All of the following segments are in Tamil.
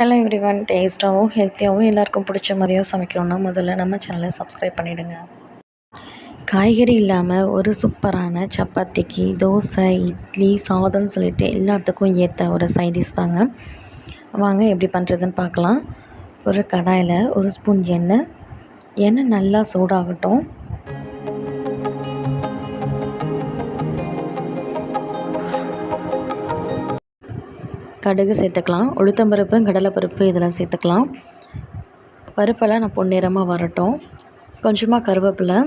Hello everyone. டேஸ்ட்டாகவும் ஹெல்த்தியாகவும் எல்லாருக்கும் பிடிச்ச மாதிரியும் சமைக்கணுன்னா முதல்ல நம்ம சேனலை சப்ஸ்கிரைப் பண்ணிவிடுங்க. காய்கறி இல்லாமல் ஒரு சூப்பரான சப்பாத்திக்கு, தோசை, இட்லி, சாதம்னு சொல்லிட்டு எல்லாத்துக்கும் ஏற்ற ஒரு சைடிஷ் தாங்க. வாங்க எப்படி பண்ணுறதுன்னு பார்க்கலாம். ஒரு கடாயில் ஒரு ஸ்பூன் எண்ணெய் நல்லா சூடாகட்டும். கடுகு சேர்த்துக்கலாம். உளுத்தம்பருப்பு, கடலைப்பருப்பு இதெல்லாம் சேர்த்துக்கலாம். பருப்பெல்லாம் நான் பொன்னிறமாக வரட்டும். கொஞ்சமாக கருவேப்பிலை,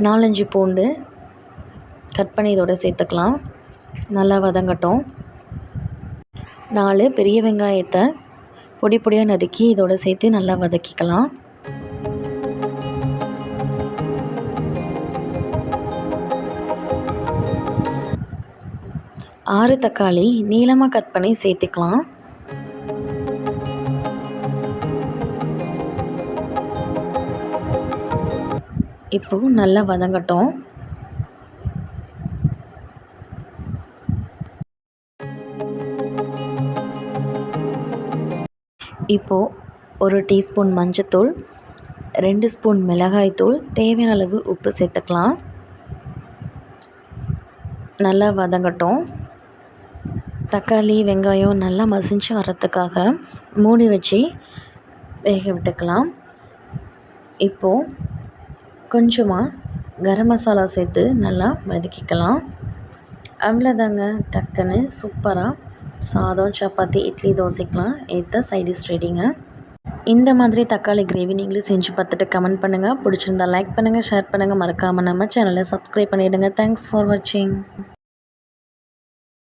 4-5 பூண்டு கட் பண்ணி இதோட சேர்த்துக்கலாம். நல்லா வதங்கட்டும். 4 பெரிய வெங்காயத்தை பொடி பொடியாக நறுக்கி இதோட சேர்த்து நல்லா வதக்கிக்கலாம். ஆறு தக்காளி நீளமாக கட் பண்ணி சேர்த்துக்கலாம். இப்போது நல்லா வதங்கட்டும். இப்போது 1 டீஸ்பூன் மஞ்சத்தூள், 2 ஸ்பூன் மிளகாய்த்தூள், தேவையான அளவு உப்பு சேர்த்துக்கலாம். நல்லா வதங்கட்டும். தக்காளி வெங்காயம் நல்லா மசிஞ்சு வரத்துக்காக மூடி வச்சு வேக விட்டுக்கலாம். இப்போது கொஞ்சமாக கரம் மசாலா சேர்த்து நல்லா வதக்கிக்கலாம். அவ்வளோதாங்க, டக்குன்னு சூப்பராக சாதம், சப்பாத்தி, இட்லி, தோசைக்கெலாம் ஏற்ற சைடிஷ் ரெடிங்க. இந்த மாதிரி தக்காளி கிரேவி நீங்களும் செஞ்சு பார்த்துட்டு கமெண்ட் பண்ணுங்கள். பிடிச்சிருந்தா லைக் பண்ணுங்கள், ஷேர் பண்ணுங்கள். மறக்காமல் நம்ம சேனலை சப்ஸ்கிரைப் பண்ணிவிடுங்க. தேங்க்ஸ் ஃபார் வாட்சிங்.